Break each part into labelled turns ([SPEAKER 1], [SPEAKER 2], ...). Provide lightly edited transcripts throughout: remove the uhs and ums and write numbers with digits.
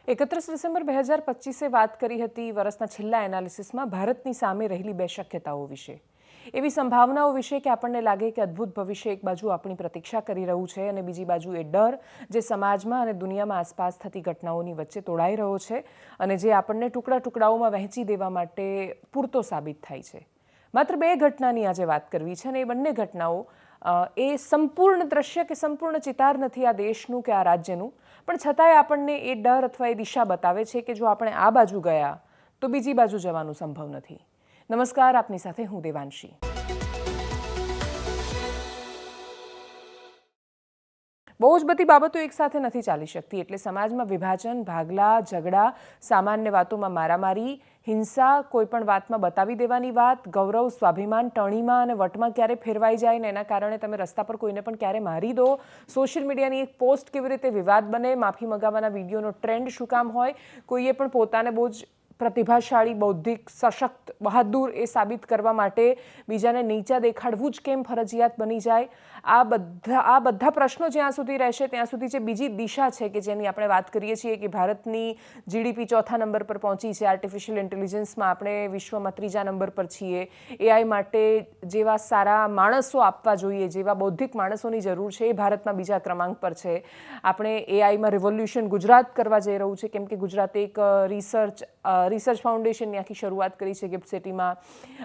[SPEAKER 1] 31 December 2025 વાત કરી હતી વર્ષના છેલ્લા એનાલિસિસમાં ભારતની સામે રહેલી બે શક્યતાઓ વિશે, એવી સંભાવનાઓ વિશે કે આપણને લાગે કે અદ્ભુત ભવિષ્ય એક બાજુ આપણી પ્રતીક્ષા કરી રહ્યું છે અને બીજી બાજુ એ ડર જે સમાજમાં અને દુનિયામાં આસપાસ થતી ઘટનાઓની વચ્ચે તોડાઈ રહ્યો છે અને જે આપણને ટુકડા ટુકડાઓમાં વહેંચી દેવા માટે પૂરતો સાબિત થાય છે. માત્ર બે ઘટનાની આજે વાત કરવી છે અને એ બંને ઘટનાઓ એ સંપૂર્ણ દ્રશ્ય કે સંપૂર્ણ ચિતાર નથી આ દેશનું કે આ રાજ્યનું, પણ છતાંય આપણને એ ડર અથવા એ દિશા બતાવે છે કે જો આપણે આ બાજુ ગયા તો બીજી બાજુ જવાનું સંભવ નથી. નમસ્કાર, આપની સાથે હું દેવાંશી. બહુ જ બધી બાબતો એકસાથે નથી ચાલી શકતી, એટલે સમાજમાં વિભાજન, ભાગલા, ઝઘડા, સામાન્ય વાતોમાં મારામારી, હિંસા, કોઈ પણ વાતમાં બતાવી દેવાની વાત, ગૌરવ, સ્વાભિમાન ટણીમાં અને વટમાં ક્યારે ફેરવાઈ જાય ને એના કારણે તમે રસ્તા પર કોઈને પણ ક્યારે મારી દો, સોશિયલ મીડિયાની એક પોસ્ટ કેવી રીતે વિવાદ બને, માફી મંગાવવાના વિડીયોનો ટ્રેન્ડ શું કામ હોય, કોઈએ પણ પોતાને બહુ જ પ્રતિભાશાળી, બૌદ્ધિક, સશક્ત, બહાદુર એ સાબિત કરવા માટે બીજાને નીચા દેખાડવું જ કેમ ફરજિયાત બની જાય, આ બધા પ્રશ્નો જ્યાં સુધી રહેશે ત્યાં સુધી જે બીજી દિશા છે કે જેની આપણે વાત કરીએ છીએ કે ભારતની જીડીપી 4થા નંબર પર પહોંચી છે, આર્ટિફિશિયલ ઇન્ટેલિજન્સમાં આપણે વિશ્વમાં 3જા નંબર પર છીએ, એઆઈ માટે જેવા સારા માણસો આપવા જોઈએ, જેવા બૌદ્ધિક માણસોની જરૂર છે એ ભારતમાં બીજા ક્રમાંક પર છે. આપણે એઆઈમાં રિવોલ્યુશન ગુજરાત કરવા જઈ રહ્યું છે, કેમ કે ગુજરાતે એક રિસર્ચ ફાઉન્ડેશનની આખી શરૂઆત કરી છે ગિફ્ટ સિટીમાં.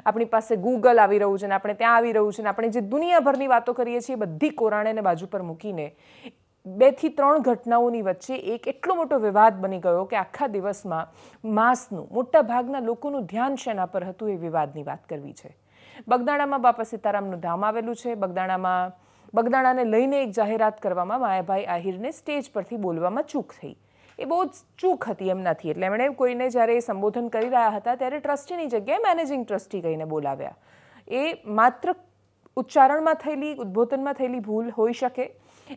[SPEAKER 1] આપણી પાસે ગૂગલ આવી રહ્યું છે ને આપણે ત્યાં આવી રહ્યું છે ને આપણે જે દુનિયાભરની વાતો કરીએ છીએ બધી કોરાણેને બાજુ પર મૂકીને 2 થી 3 ઘટનાઓની વચ્ચે એક એટલો મોટો વિવાદ બની ગયો કે આખા દિવસમાં માસનું મોટા ભાગના લોકોનું ધ્યાન શેના પર હતું એ વિવાદની વાત કરવી છે. બગદાણામાં બાપા સીતારામનું ધામ આવેલું છે. બગદાણાને લઈને એક જાહેરાત કરવામાં માયાભાઈ આહિરને સ્ટેજ પરથી બોલવામાં ચૂક થઈ. એ બહુ જ ચૂક હતી એમનાથી, એટલે એમણે કોઈને જ્યારે સંબોધન કરી રહ્યા હતા ત્યારે ટ્રસ્ટીની જગ્યાએ મેનેજિંગ ટ્રસ્ટી કહીને બોલાવ્યા. એ માત્ર ઉચ્ચારણમાં થયેલી, ઉદ્બોધનમાં થયેલી ભૂલ હોઈ શકે.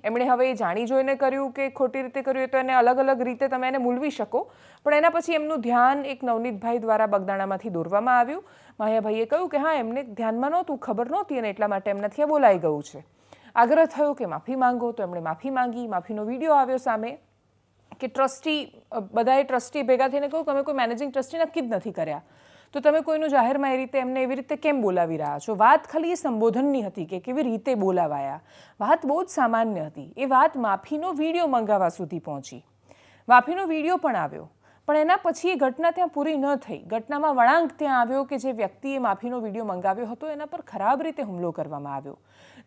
[SPEAKER 1] એમણે હવે એ જાણી જોઈને કર્યું કે ખોટી રીતે કર્યું તો એને અલગ અલગ રીતે તમે એને મૂલવી શકો, પણ એના પછી એમનું ધ્યાન એક નવનીતભાઈ દ્વારા બગદાણામાંથી દોરવામાં આવ્યું. માયાભાઈએ કહ્યું કે હા, એમને ધ્યાનમાં નહોતું, ખબર નહોતી અને એટલા માટે એમનાથી આ બોલાઈ ગયું છે. આગ્રહ થયો કે માફી માંગો, તો એમણે માફી માંગી. માફીનો વિડીયો આવ્યો સામે કે બધાએ ટ્રસ્ટી ભેગા થઈને કહ્યું કે અમે કોઈ મેનેજિંગ ટ્રસ્ટી નક્કી જ નથી કર્યા, તો તમે કોઈનું જાહેરમાં એ રીતે એમને એવી રીતે કેમ બોલાવી રહ્યા છો. વાત ખાલી એ સંબોધનની હતી કે કેવી રીતે બોલાવાયા, વાત બહુ જ સામાન્ય હતી. એ વાત માફીનો વિડીયો મંગાવવા સુધી પહોંચી. માફીનો વિડીયો પણ આવ્યો, પણ એના પછી એ ઘટના ત્યાં પૂરી ન થઈ. ઘટનામાં વળાંક ત્યાં આવ્યો કે જે વ્યક્તિએ માફીનો વિડીયો મંગાવ્યો હતો એના પર ખરાબ રીતે હુમલો કરવામાં આવ્યો.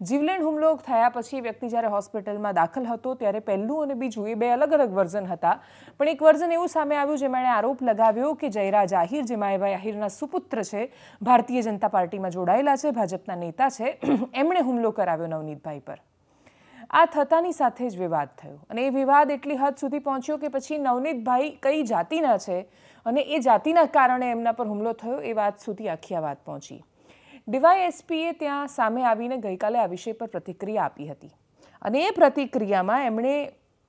[SPEAKER 1] જીવલેણ હુમલો થયા પછી વ્યક્તિ જ્યારે હોસ્પિટલમાં દાખલ હતો ત્યારે પહેલું અને બીજું એ બે અલગ અલગ વર્ઝન હતા, પણ એક વર્ઝન એવું સામે આવ્યું જેમાં એણે આરોપ લગાવ્યો કે જયરાજ આહિર, જે માયાભાઈ આહિરના સુપુત્ર છે, ભારતીય જનતા પાર્ટીમાં જોડાયેલા છે, ભાજપના નેતા છે, એમણે હુમલો કરાવ્યો નવનીતભાઈ પર. આ થતાની સાથે જ વિવાદ થયો અને એ વિવાદ એટલી હદ સુધી પહોંચ્યો કે પછી નવનીતભાઈ કઈ જાતિના છે અને એ જાતિના કારણે એમના પર હુમલો થયો એ વાત સુધી આખી આ વાત પહોંચી. ડીવાયએસપીએ ત્યાં સામે આવીને ગઈકાલે આ વિષય પર પ્રતિક્રિયા આપી હતી અને એ પ્રતિક્રિયામાં એમણે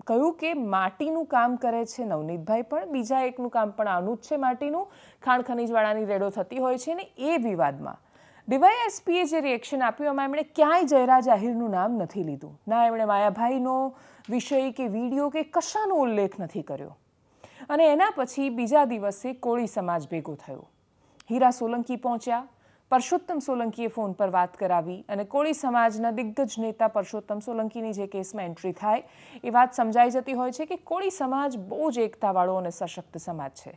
[SPEAKER 1] કહ્યું કે માટીનું કામ કરે છે નવનીતભાઈ, પણ બીજા એકનું કામ પણ આનું જ છે, માટીનું. ખાણ ખનીજવાળાની રેડો થતી હોય છે ને એ વિવાદમાં ડીવાયએસપીએ જે રિએક્શન આપ્યું એમાં એમણે ક્યાંય જયરાજ આહિરનું નામ નથી લીધું, ના એમણે માયાભાઈનો વિષય કે વિડીયો કે કશાનો ઉલ્લેખ નથી કર્યો. અને એના પછી બીજા દિવસે કોળી સમાજ ભેગો થયો. હીરા સોલંકી પહોંચ્યા. પરસોત્તમ સોલંકીએ ફોન પર વાત કરાવી અને કોળી સમાજના દિગ્ગજ નેતા પરસોત્તમ સોલંકીની જે કેસમાં એન્ટ્રી થાય એ વાત સમજાઈ જતી હોય છે કે કોળી સમાજ બહુ જ એકતાવાળો અને સશક્ત સમાજ છે.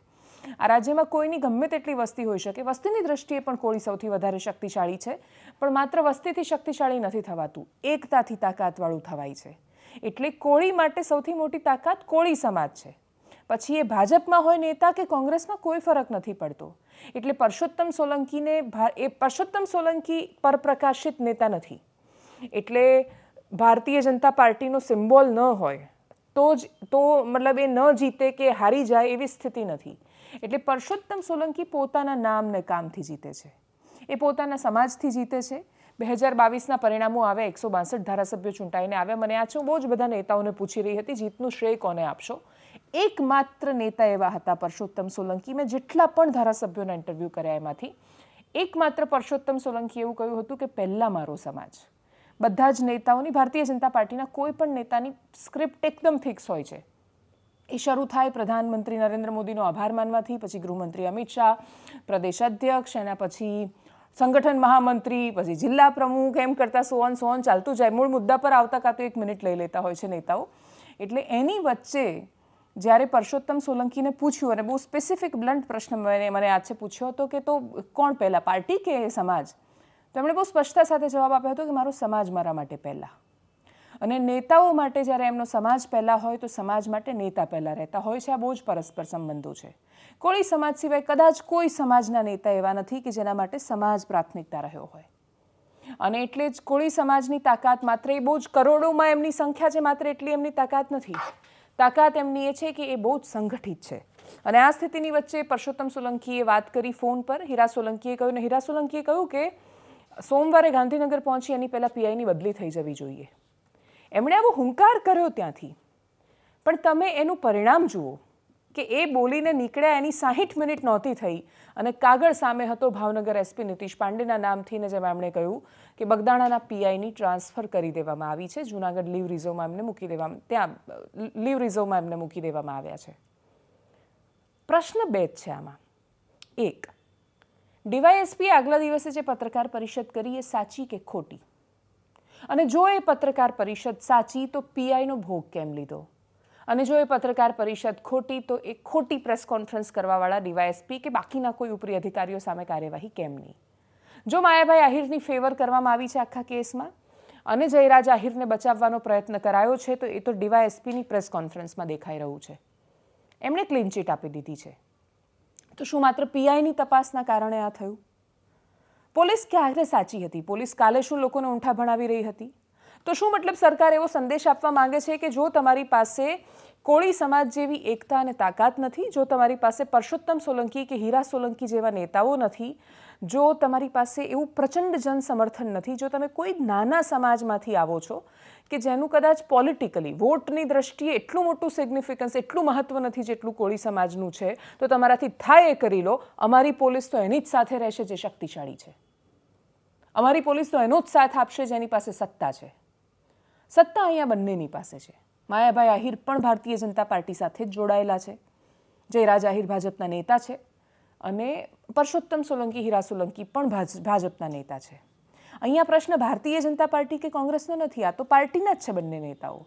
[SPEAKER 1] આ રાજ્યમાં કોઈની ગમે તેટલી વસ્તી હોઈ શકે, વસ્તીની દ્રષ્ટિએ પણ કોળી સૌથી વધારે શક્તિશાળી છે, પણ માત્ર વસ્તીથી શક્તિશાળી નથી થવાતું, એકતાથી તાકાતવાળું થવાય છે. એટલે કોળી માટે સૌથી મોટી તાકાત કોળી સમાજ છે. પછી એ ભાજપમાં હોય નેતા કે કોંગ્રેસમાં કોઈ ફરક નથી પડતો. એટલે પરસોત્તમ સોલંકી પર પ્રકાશિત નેતા નથી, એટલે ભારતીય જનતા પાર્ટીનો સિમ્બોલ ન હોય તો મતલબ એ ન જીતે કે હારી જાય એવી સ્થિતિ નથી. એટલે પરસોત્તમ સોલંકી પોતાના નામને કામથી જીતે છે, એ પોતાના સમાજથી જીતે છે. 2022ના પરિણામો આવ્યા, 162 ધારાસભ્યો ચૂંટાઈને આવ્યા. મને આ બહુ જ બધા નેતાઓને પૂછી રહી હતી જીતનું શ્રેય કોને આપશો. એકમાત્ર નેતા એવા હતા પરસોત્તમ સોલંકી. મેં જેટલા પણ ધારાસભ્યોના ઇન્ટરવ્યૂ કર્યા એમાંથી એકમાત્ર પરસોત્તમ સોલંકી એવું કહ્યું હતું કે પહેલાં મારો સમાજ. બધા જ નેતાઓની, ભારતીય જનતા પાર્ટીના કોઈ પણ નેતાની સ્ક્રિપ્ટ એકદમ ફિક્સ હોય છે. એ શરૂ થાય પ્રધાનમંત્રી નરેન્દ્ર મોદીનો આભાર માનવાથી, પછી ગૃહમંત્રી અમિત શાહ, પ્રદેશ અધ્યક્ષ, એના પછી સંગઠન મહામંત્રી, પછી જિલ્લા પ્રમુખ, એમ કરતાં સોન ચાલતું જાય. મૂળ મુદ્દા પર આવતા કાં તો 1 મિનિટ લઈ લેતા હોય છે નેતાઓ. એટલે એની વચ્ચે જ્યારે પરસોત્તમ સોલંકીને પૂછ્યું, અને બહુ સ્પેસિફિક બ્લન્ટ પ્રશ્ન મને આજે પૂછ્યો હતો કે તો કોણ પહેલાં, પાર્ટી કે સમાજ? તો એમણે બહુ સ્પષ્ટતા સાથે જવાબ આપ્યો હતો કે મારો સમાજ મારા માટે પહેલાં. અને નેતાઓ માટે જ્યારે એમનો સમાજ પહેલાં હોય તો સમાજ માટે નેતા પહેલાં રહેતા હોય છે. આ બહુ જ પરસ્પર સંબંધો છે. કોળી સમાજ સિવાય કદાચ કોઈ સમાજના નેતા એવા નથી કે જેના માટે સમાજ પ્રાથમિકતા રહ્યો હોય. અને એટલે જ કોળી સમાજની તાકાત માત્ર એ બહુ જ કરોડોમાં એમની સંખ્યા છે, માત્ર એટલી એમની તાકાત નથી. તાકાત એમની એ છે કે એ બહુ જ સંગઠિત છે. અને આ સ્થિતિની વચ્ચે પરસોત્તમ સોલંકીએ વાત કરી ફોન પર. હીરા સોલંકીએ કહ્યું, ને હીરા સોલંકીએ કહ્યું કે સોમવારે ગાંધીનગર પહોંચી એની પહેલાં પીઆઈની બદલી થઈ જવી જોઈએ. એમણે આવો હુંકાર કર્યો ત્યાંથી, પણ તમે એનું પરિણામ જુઓ કે એ બોલીને નીકળ્યા એની 60 મિનિટ નહોતી થઈ અને કાગળ સામે હતો ભાવનગર એસપી નીતિશ પાંડેના નામથી, ને જેમાં એમણે કહ્યું કે બગદાણાના પીઆઈની ટ્રાન્સફર કરી દેવામાં આવી છે. જૂનાગઢ લીવ રિઝર્વમાં એમને મૂકી દેવામાં, ત્યાં લીવ રિઝર્વમાં એમને મૂકી દેવામાં આવ્યા છે. પ્રશ્ન 2 જ છે આમાં. 1, ડીવાયએસપીએ આગલા દિવસે જે પત્રકાર પરિષદ કરી એ સાચી કે ખોટી? અને જો એ પત્રકાર પરિષદ સાચી તો પીઆઈનો ભોગ કેમ લીધો? અને જો એ પત્રકાર પરિષદ ખોટી તો એ ખોટી પ્રેસ કોન્ફરન્સ કરવાવાળા ડીવાયએસપી કે બાકીના કોઈ ઉપરી અધિકારીઓ સામે કાર્યવાહી કેમ નહીં? જો માયાભાઈ આહિરની ફેવર કરવામાં આવી છે આખા કેસમાં અને જયરાજ આહિરને બચાવવાનો પ્રયત્ન કરાયો છે, તો એ તો ડીવાયએસપીની પ્રેસ કોન્ફરન્સમાં દેખાઈ રહ્યું છે. એમણે ક્લીન ચીટ આપી દીધી છે. તો શું માત્ર પીઆઈની તપાસના કારણે આ થયું? પોલીસ ક્યારે સાચી હતી? પોલીસ કાલે શું લોકોને ઊંઠા ભણાવી રહી હતી? તો શું મતલબ સરકાર એવો સંદેશ આપવા માંગે છે કે જો તમારી પાસે કોળી સમાજ જેવી એકતા અને તાકાત નથી, જો તમારી પાસે પરસોત્તમ સોલંકી કે હીરા સોલંકી જેવા નેતાઓ નથી, જો તમારી પાસે એવું પ્રચંડ જન સમર્થન નથી, જો તમે કોઈ નાના સમાજમાંથી આવો છો કે જેનું કદાચ પોલિટિકલી વોટની દ્રષ્ટિએ એટલું મોટું સિગ્નિફિકન્સ, એટલું મહત્વ નથી જેટલું કોળી સમાજનું છે, તો તમારાથી થાય એ કરી લો. અમારી પોલીસ તો એની જ સાથે રહેશે જે શક્તિશાળી છે. અમારી પોલીસ તો એનો જ સાથ આપશે જેની પાસે સત્તા છે. સત્તા અહીંયા બંનેની પાસે છે. માયાભાઈ આહિર પણ ભારતીય જનતા પાર્ટી સાથે જ જોડાયેલા છે. જયરાજ આહિર ભાજપના નેતા છે અને પરસોત્તમ સોલંકી, હીરા સોલંકી પણ ભાજપના નેતા છે. અહીંયા પ્રશ્ન ભારતીય જનતા પાર્ટી કે કોંગ્રેસનો નથી, આ તો પાર્ટીના જ છે બંને નેતાઓ.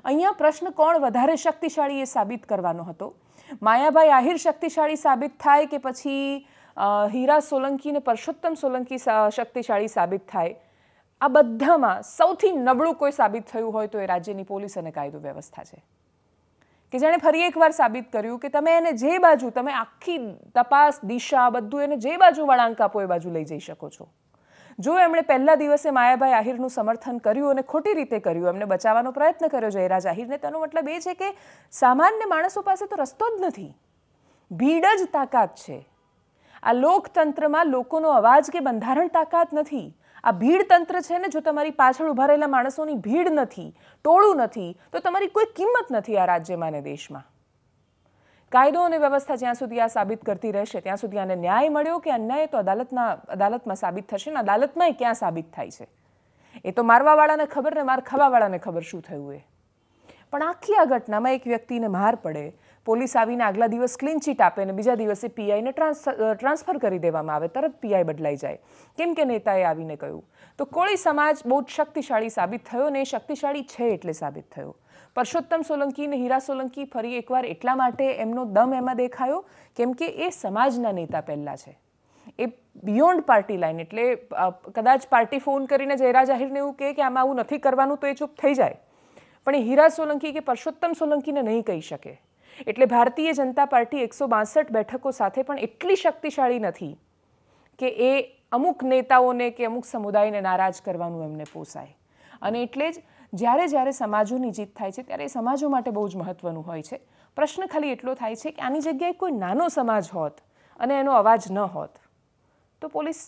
[SPEAKER 1] અહીંયા પ્રશ્ન કોણ વધારે શક્તિશાળી એ સાબિત કરવાનો હતો. માયાભાઈ આહિર શક્તિશાળી સાબિત થાય કે પછી હીરા સોલંકી અને પરસોત્તમ સોલંકી શક્તિશાળી સાબિત થાય? આ બધામાં સૌથી નબળું કોઈ સાબિત થયું હોય તો એ રાજ્યની પોલીસ અને કાયદો વ્યવસ્થા છે, કે જેણે ફરી એકવાર સાબિત કર્યું કે તમે એને જે બાજુ, તમે આખી તપાસ દિશા બધું એને જે બાજુ વળાંક આપો એ બાજુ લઈ જઈ શકો છો. જો એમણે પહેલા દિવસે માયાભાઈ આહિરનું સમર્થન કર્યું અને ખોટી રીતે કર્યું, એમને બચાવવાનો પ્રયત્ન કર્યો જયરાજ આહિરને, તેનો મતલબ એ છે કે સામાન્ય માણસો પાસે તો રસ્તો જ નથી. ભીડ જ તાકાત છે. આ લોકતંત્રમાં લોકોનો અવાજ કે બંધારણ તાકાત નથી. આ ભીડ તંત્ર છે ને, જો તમારી પાછળ ઉભા રહેલા માણસોની ભીડ નથી, ટોળું નથી, તો તમારી કોઈ કિંમત નથી આ રાજ્યમાં અને દેશમાં. કાયદો અને વ્યવસ્થા જ્યાં સુધી આ સાબિત કરતી રહેશે ત્યાં સુધી આને ન્યાય મળ્યો કે અન્યાય તો અદાલતમાં સાબિત થશે ને અદાલતમાં ક્યાં સાબિત થાય છે એ તો મારવાવાળાને ખબર ને માર ખાવાવાળાને ખબર શું થયું એ. પણ આખી આ ઘટનામાં એક વ્યક્તિને માર પડે, પોલીસ આવીને આગલા દિવસ ક્લીન ચીટ આપે અને બીજા દિવસે પીઆઈને ટ્રાન્સફર કરી દેવામાં આવે, તરત પીઆઈ બદલાઈ જાય કેમ કે નેતાએ આવીને કહ્યું, તો કોળી સમાજ બહુ જ શક્તિશાળી સાબિત થયો ને એ શક્તિશાળી છે એટલે સાબિત થયો. પરસોત્તમ સોલંકી અને હીરા સોલંકી ફરી એકવાર એટલા માટે એમનો દમ એમાં દેખાયો કેમ કે એ સમાજના નેતા પહેલાં છે. એ બિયોન્ડ પાર્ટી લાઈન, એટલે કદાચ પાર્ટી ફોન કરીને જયરાજ આહિરને એવું કહે કે આમાં આવું નથી કરવાનું તો એ ચૂપ થઈ જાય, પણ એ હીરા સોલંકી કે પરસોત્તમ સોલંકીને નહીં કહી શકે. એટલે ભારતીય જનતા પાર્ટી 162 બેઠકો સાથે પણ એટલી શક્તિશાળી નથી કે એ અમુક નેતાઓને કે અમુક સમુદાયને નારાજ કરવાનું એમને પોસાય. અને એટલે જ જ્યારે સમાજોની જીત થાય છે ત્યારે એ સમાજો માટે બહુ જ મહત્વનું હોય છે. પ્રશ્ન ખાલી એટલો થાય છે કે આની જગ્યાએ કોઈ નાનો સમાજ હોત અને એનો અવાજ ન હોત તો પોલીસ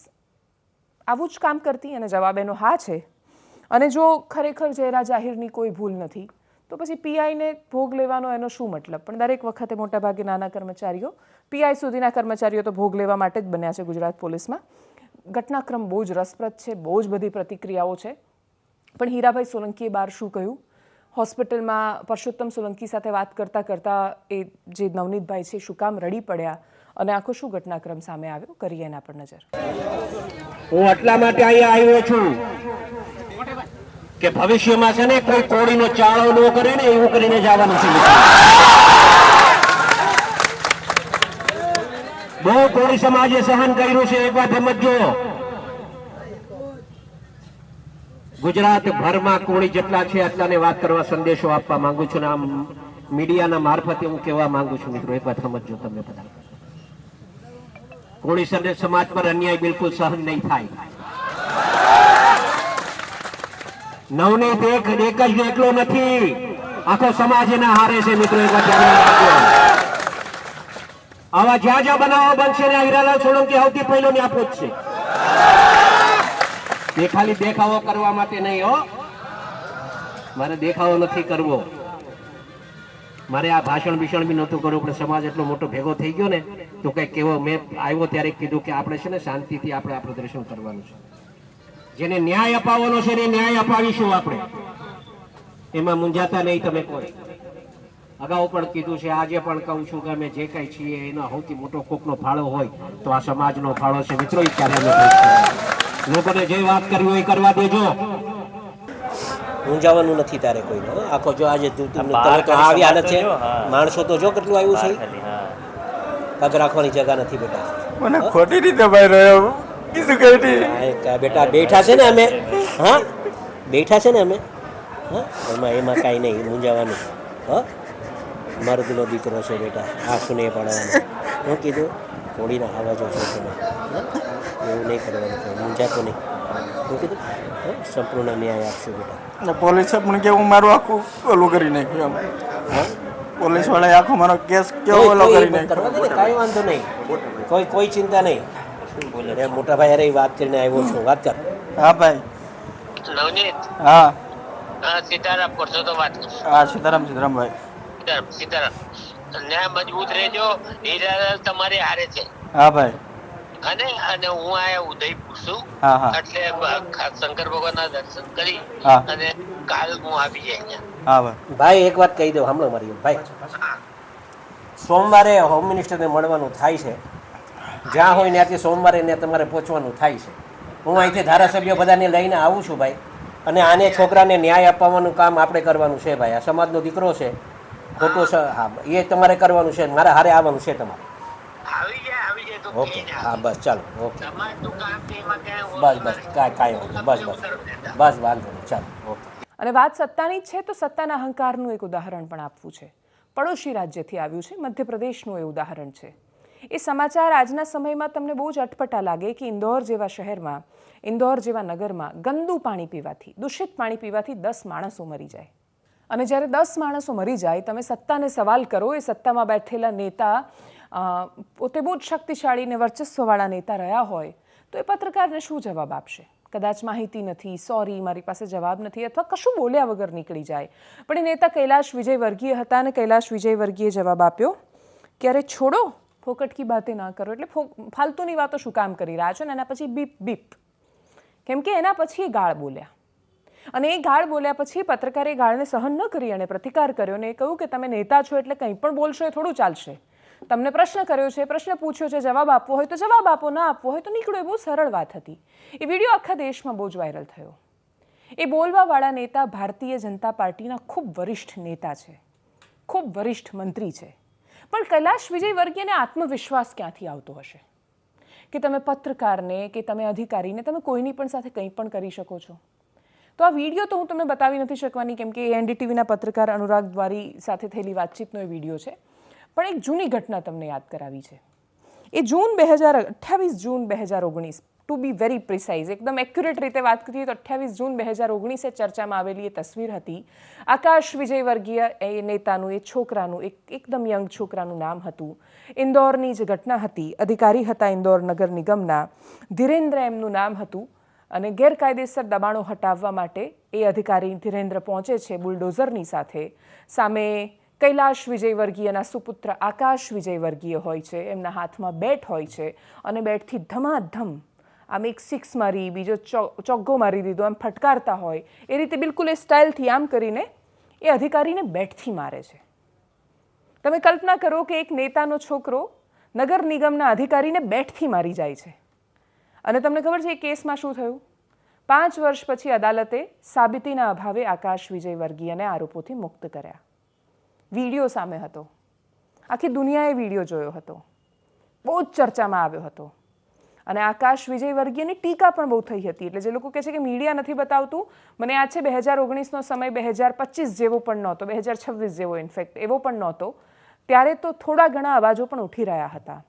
[SPEAKER 1] આવું જ કામ કરતી, અને જવાબ એનો હા છે. અને જો ખરેખર જયરાજ આહિરની કોઈ ભૂલ નથી તો પછી પીઆઈને ભોગ લેવાનો એનો શું મતલબ? પણ દરેક વખતે મોટાભાગે નાના કર્મચારીઓ, પીઆઈ સુધીના કર્મચારીઓ તો ભોગ લેવા માટે જ બન્યા છે ગુજરાત પોલીસમાં. ઘટનાક્રમ બહુ જ રસપ્રદ છે, બહુ જ બધી પ્રતિક્રિયાઓ છે. પણ હીરાભાઈ સોલંકીએ બહાર શું કહ્યું, હોસ્પિટલમાં પરસોત્તમ સોલંકી સાથે વાત કરતાં કરતાં એ જે નવનીતભાઈ છે શું કામ રડી પડ્યા અને આખો શું ઘટનાક્રમ સામે આવ્યો, કરીએ એના પર નજર.
[SPEAKER 2] હું એટલા માટે અહીંયા આવ્યો છું કે ભવિષ્યમાં છે ને કોઈ કોળીનો ચાળો ન કરે ને એવું કરીને જવાનું છે. બહુ કોળી સમાજે સહન કર્યું છે, એક વાત સમજો. ગુજરાત ભરમાં કોળી જેટલા છે એટલાને વાત કરવા સંદેશો આપવા માંગુ છું. આમ મીડિયાના મારફતે હું કહેવા માંગુ છું મિત્રો, એક વાત સમજો તમે બધા. કોળી સમાજ પર અન્યાય બિલકુલ સહન નહીં થાય. નવનીત એક જ એકલો નથી, આખો સમાજ એના હારે છે મિત્રો, એક વાત ધ્યાન રાખજો. આવા જ્યાં જ્યાં બનાવો બનશે ને હીરાલાલ સોલંકી સૌથી પહેલો ને આપો જ છે. તે ખાલી દેખાવો કરવા માટે નહીં હો, મારે દેખાવો નથી કરવો, મારે આ ભાષણ ભીષણ બી નહોતું કરવું, પણ સમાજ એટલો મોટો ભેગો થઈ ગયો ને તો કઈ કેવો. મેં આવ્યો ત્યારે કીધું કે આપણે છે ને શાંતિથી આપણે આ પ્રદર્શન કરવાનું છે. જેને ન્યાય અપાવવાનો છે એને ન્યાય અપાવીશું આપણે, એમાં મૂંઝાતા નહીં તમે કોઈ. અગાઉ પણ કીધું છે, આજે પણ કહું છું કે અમે જે કઈ છીએ એનો સૌથી મોટો કોકનો ફાળો હોય તો આ સમાજનો ફાળો છે મિત્રો. એ ક્યારે લોકોને જે વાત કરવી હોય કરવા દેજો,
[SPEAKER 3] ઊંઝાવાનું નથી તારે કોઈને. આખો જો આજે આવી હાલત છે, માણસો તો જો કેટલું આવ્યું છે, પગ રાખવાની જગા નથી બેટા.
[SPEAKER 4] મને ખોટી રીતે ભાઈ રહ્યો કીધું કે
[SPEAKER 3] બેટા બેઠા છે ને અમે, હા બેઠા છે ને અમે, હા એમાં કાંઈ નહીં મૂંઝાવાનું. હા મારો દિલો દીકરો છે બેટા, આંસુ નહીં પાડવાનું. હું કીધું કોળીના આવાજો છો તમે, એવું નહીં કરવાનું, મૂંઝાતો નહીં. હું કીધું સંપૂર્ણ ન્યાય આપશું બેટા.
[SPEAKER 4] પોલીસે પણ કેવું મારું આખું ઓલું કરી નાખ્યું એમ. પોલીસ વાળાએ આખો મારો કેસ કેવો ઓલો કરી નાખ્યો.
[SPEAKER 3] કાંઈ વાંધો નહીં, કોઈ ચિંતા નહીં. મોટા ભાઈ અરે વાત કરીને આવ્યો છું, વાત કર.
[SPEAKER 4] હા ભાઈ.
[SPEAKER 5] નવનીત.
[SPEAKER 4] હા
[SPEAKER 5] સીતારામ કરશો તો વાત કરશો.
[SPEAKER 4] હા સીતારામ ભાઈ.
[SPEAKER 5] સીતારામ ન્યાય મજબૂત રહેજો, હીરાલાલ તમારે હારે છે.
[SPEAKER 4] હા ભાઈ.
[SPEAKER 5] અને હું આયા ઉદયપુર છું,
[SPEAKER 4] હા હા.
[SPEAKER 5] એટલે શંકર ભગવાનના દર્શન કરી અને કાલ હું આવી જાય અહીંયા.
[SPEAKER 4] હા ભાઈ.
[SPEAKER 3] ભાઈ એક વાત કહી દઉં, સાંભળો મારી ભાઈ. સોમવારે હોમ મિનિસ્ટરને મળવાનું થાય છે, જ્યાં હોય ત્યાંથી સોમવારે ને તમારે પહોંચવાનું થાય છે. હું અહીંથી ધારાસભ્ય બધાને લઈને આવું છું ભાઈ, અને આને છોકરાને ન્યાય અપાવવાનું કામ આપણે કરવાનું છે ભાઈ. આ સમાજનો દીકરો છે, ખોટો હા એ તમારે કરવાનું છે, મારે હારે આવવાનું છે તમારે.
[SPEAKER 5] આવી જાય તો
[SPEAKER 3] ઓકે હા બસ ચાલો, ઓકે
[SPEAKER 5] તમારું કામ છે એમાં ક્યાંય
[SPEAKER 3] બસ કાંઈ વાંધો બસ વાંધો નહીં, ચાલો ઓકે.
[SPEAKER 1] અને વાત સત્તાની જ છે તો સત્તાના અહંકારનું એક ઉદાહરણ પણ આપવું છે. પડોશી રાજ્યથી આવ્યું છે, મધ્યપ્રદેશનું એ ઉદાહરણ છે. એ સમાચાર આજના સમયમાં તમને બહુ જ અટપટા લાગે કે ઇન્દોર જેવા શહેરમાં, ઇન્દોર જેવા નગરમાં ગંદુ પાણી પીવાથી, દૂષિત પાણી પીવાથી 10 માણસો મરી જાય. અને જ્યારે 10 માણસો મરી જાય, તમે સત્તાને સવાલ કરો, એ સત્તામાં બેઠેલા નેતા પોતે બહુ જ શક્તિશાળી ને વર્ચસ્વવાળા નેતા રહ્યા હોય તો એ પત્રકારને શું જવાબ આપશે? કદાચ માહિતી નથી, સોરી મારી પાસે જવાબ નથી, અથવા કશું બોલ્યા વગર નીકળી જાય. પણ એ નેતા કૈલાશ વિજયવર્ગીય હતા અને કૈલાશ વિજયવર્ગીએ જવાબ આપ્યો કે અરે છોડો, ફોકટ કી બાતે ના કરો. એટલે ફાલતુની વાતો શું કામ કરી રહ્યા છો? ને એના પછી બીપ બીપ, કેમ કે એના પછી એ ગાળ બોલ્યા. અને એ ગાળ બોલ્યા પછી પત્રકારે ગાળને સહન ન કરી અને પ્રતિકાર કર્યો અને એ કહ્યું કે તમે નેતા છો એટલે કંઈ પણ બોલશો એ થોડું ચાલશે. તમને પ્રશ્ન કર્યો છે, પ્રશ્ન પૂછ્યો છે, જવાબ આપવો હોય તો જવાબ આપો, ના આપવો હોય તો નીકળો. એ બહુ સરળ વાત હતી. એ વિડીયો આખા દેશમાં બહુ જ વાયરલ થયો. એ બોલવાવાળા નેતા ભારતીય જનતા પાર્ટીના ખૂબ વરિષ્ઠ નેતા છે, ખૂબ વરિષ્ઠ મંત્રી છે. પણ કૈલાશ વિજયવર્ગીયને આત્મવિશ્વાસ ક્યાંથી આવતો હશે કે તમે પત્રકારને કે તમે અધિકારીને તમે કોઈની પણ સાથે કંઈ પણ કરી શકો છો? તો આ વિડીયો તો હું તમને બતાવી નથી શકવાની, કેમ કે એનડીટીવીના પત્રકાર અનુરાગ દ્વારી સાથે થયેલી વાતચીતનો એ વિડીયો છે. પણ એક જૂની ઘટના તમને યાદ કરાવી છે. એ 28 જૂન 2019, ટુ બી વેરી પ્રિસાઇઝ, એકદમ એક્યુરેટ રીતે વાત કરીએ તો 28 જૂન 2019 ચર્ચામાં આવેલી એ તસવીર હતી. આકાશ વિજયવર્ગીય એ નેતાનું, એ છોકરાનું, એકદમ યંગ છોકરાનું નામ હતું. ઇન્દોરની જે ઘટના હતી, અધિકારી હતા ઇન્દોર નગર નિગમના, ધીરેન્દ્ર એમનું નામ હતું. અને ગેરકાયદેસર દબાણો હટાવવા માટે એ અધિકારી ધીરેન્દ્ર પહોંચે છે બુલડોઝરની સાથે. સામે કૈલાશ વિજયવર્ગીયના સુપુત્ર આકાશ વિજયવર્ગીય હોય છે, એમના હાથમાં બેટ હોય છે અને બેટથી ધમાધમ આમ એક 6 મારી, બીજો ચોગ્ગો મારી દીધો, આમ ફટકારતા હોય એ રીતે બિલકુલ એ સ્ટાઇલથી આમ કરીને એ અધિકારીને બેટથી મારે છે. તમે કલ્પના કરો કે એક નેતાનો છોકરો નગર નિગમના અધિકારીને બેટથી મારી જાય છે. અને તમને ખબર છે એ કેસમાં શું થયું? 5 વર્ષ પછી અદાલતે સાબિતીના અભાવે આકાશ વિજય વર્ગીયને આરોપોથી મુક્ત કર્યા. વિડીયો સામે હતો, આખી દુનિયાએ વિડીયો જોયો હતો, બહુ જ ચર્ચામાં આવ્યો હતો. અને આકાશ વિજય વર્ગીયની ટીકા પણ બહુ થઈ હતી. એટલે જે લોકો કહે છે કે મીડિયા નથી બતાવતું, મને યાદ છે 2019નો સમય 2025 જેવો પણ નહોતો, 2026 જેવો ઇનફેક્ટ એવો પણ નહોતો. ત્યારે તો થોડા ઘણા અવાજો પણ ઉઠી રહ્યા હતા.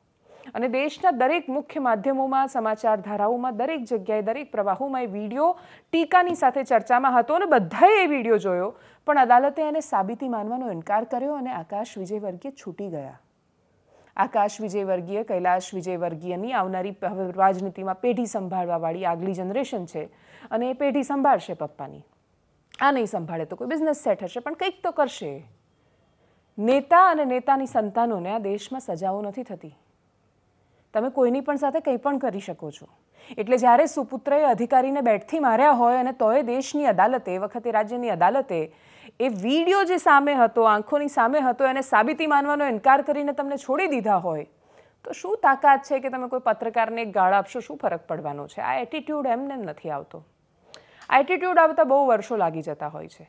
[SPEAKER 1] અને દેશના દરેક મુખ્ય માધ્યમોમાં, સમાચાર ધારાઓમાં, દરેક જગ્યાએ, દરેક પ્રવાહોમાં એ વિડીયો ટીકાની સાથે ચર્ચામાં હતો અને બધાએ એ વિડીયો જોયો. પણ અદાલતે એને સાબિતી માનવાનો ઇનકાર કર્યો અને આકાશ વિજય વર્ગીય છૂટી ગયા. આકાશ વિજય વર્ગીય, કૈલાશ વિજય વર્ગીયની આવનારી રાજનીતિમાં પેઢી સંભાળવાવાળી આગલી જનરેશન છે અને એ પેઢી સંભાળશે પપ્પાની. આ નહીં સંભાળે તો કોઈ બિઝનેસ સેટ હશે, પણ કંઈક તો કરશે. નેતા અને નેતાની સંતાનોને આ દેશમાં સજાઓ નથી થતી. તમે કોઈની પણ સાથે કંઈ પણ કરી શકો છો. એટલે જ્યારે સુપુત્રએ અધિકારીને બેટથી માર્યા હોય અને તોય દેશની અદાલતે, એ વખતે રાજ્યની અદાલતે, એ વિડીયો જે સામે હતો, આંખોની સામે હતો, એને સાબિતી માનવાનો ઇનકાર કરીને તમને છોડી દીધા હોય, તો શું તાકાત છે કે તમે કોઈ પત્રકારને એક ગાળ આપશો? શું ફરક પડવાનો છે? આ એટીટ્યૂડ એમને નથી આવતો. આ એટીટ્યૂડ આવતા બહુ વર્ષો લાગી જતા હોય છે.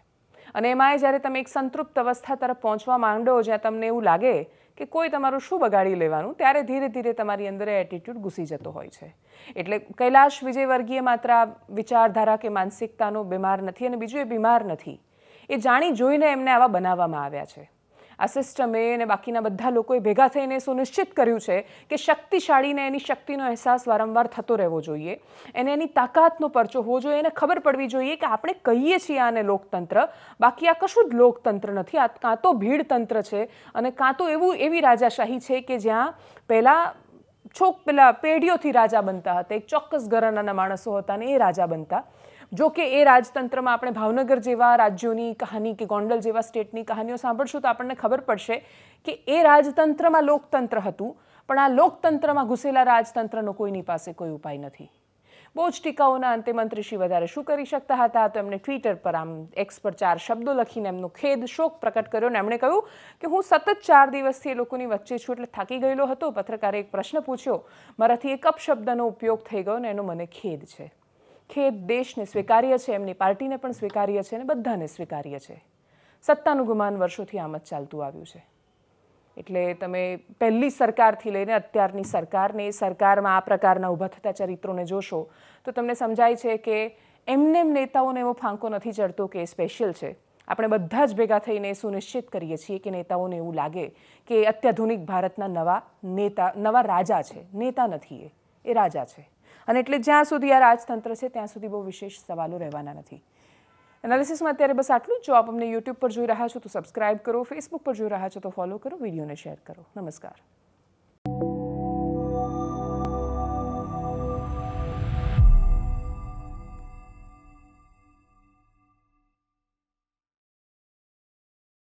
[SPEAKER 1] અને એમાંય જ્યારે તમે એક સંતૃપ્ત અવસ્થા તરફ પહોંચવા માંડો, જ્યાં તમને એવું લાગે કે કોઈ તમારું શું બગાડી લેવાનું, ત્યારે ધીરે ધીરે તમારી અંદર એટીટ્યૂડ ઘૂસી જતો હોય છે. એટલે કૈલાશ વિજય વર્ગીય માત્ર આ વિચારધારા કે માનસિકતાનો બીમાર નથી, અને બીજું એ બીમાર નથી, એ જાણી જોઈને એમને આવા બનાવવામાં આવ્યા છે. આ સિસ્ટમે અને બાકીના બધા લોકોએ ભેગા થઈને સુનિશ્ચિત કર્યું છે કે શક્તિશાળીને એની શક્તિનો અહેસાસ વારંવાર થતો રહેવો જોઈએ, એને એની તાકાતનો પરચો હોવો જોઈએ, એને ખબર પડવી જોઈએ કે આપણે કહીએ છીએ આને લોકતંત્ર, બાકી આ કશું જ લોકતંત્ર નથી. આ કાં તો ભીડતંત્ર છે અને કાં તો એવી રાજાશાહી છે કે જ્યાં પેલા પેઢીઓથી રાજા બનતા હતા, એક ચોક્કસ ઘરાનાના માણસો હતા ને એ રાજા બનતા. જો કે એ રાજતંત્રમાં આપણે ભાવનગર જેવા રાજ્યોની કહાની કે ગોંડલ જેવા સ્ટેટની કહાનીઓ સાંભળશું તો આપણને ખબર પડશે કે એ રાજતંત્રમાં લોકતંત્ર હતું, પણ આ લોકતંત્રમાં ઘૂસેલા રાજતંત્રનો કોઈની પાસે કોઈ ઉપાય નથી. બહુ જ ટીકાઓના અંતે મંત્રીશ્રી વધારે શું કરી શકતા હતા? તો એમણે ટ્વિટર પર એક્સ પર 4 શબ્દો લખીને એમનો ખેદ, શોક પ્રકટ કર્યો અને એમણે કહ્યું કે હું સતત 4 દિવસથી એ લોકોની વચ્ચે છું એટલે થાકી ગયેલો હતો. પત્રકારે એક પ્રશ્ન પૂછ્યો, મારાથી એક અપશબ્દનો ઉપયોગ થઈ ગયો ને એનો મને ખેદ છે. ખેદ દેશને સ્વીકાર્ય છે, એમની પાર્ટીને પણ સ્વીકાર્ય છે અને બધાને સ્વીકાર્ય છે. સત્તાનું ગુમાન વર્ષોથી આમ જ ચાલતું આવ્યું છે. એટલે તમે પહેલી સરકારથી લઈને અત્યારની સરકારને, એ સરકારમાં આ પ્રકારના ઊભા થતા ચરિત્રોને જોશો તો તમને સમજાય છે કે એમને નેતાઓને એવો ફાંકો નથી ચડતો કે એ સ્પેશિયલ છે. આપણે બધા જ ભેગા થઈને સુનિશ્ચિત કરીએ છીએ કે નેતાઓને એવું લાગે કે અત્યાધુનિક ભારતના નવા રાજા છે. નેતા નથી, એ રાજા છે. અને એટલે જ્યાં સુધી આ રાજતંત્ર છે ત્યાં સુધી બહુ વિશેષ સવાલો રહેવાના નથી. એનાલિસિસમાં અત્યારે બસ આટલું જ. જો આપ અમને યુટ્યુબ પર જોઈ રહ્યા છો તો સબસ્ક્રાઇબ કરો, ફેસબુક પર જોઈ રહ્યા છો તો ફોલો કરો, વિડીયોને શેર કરો. નમસ્કાર.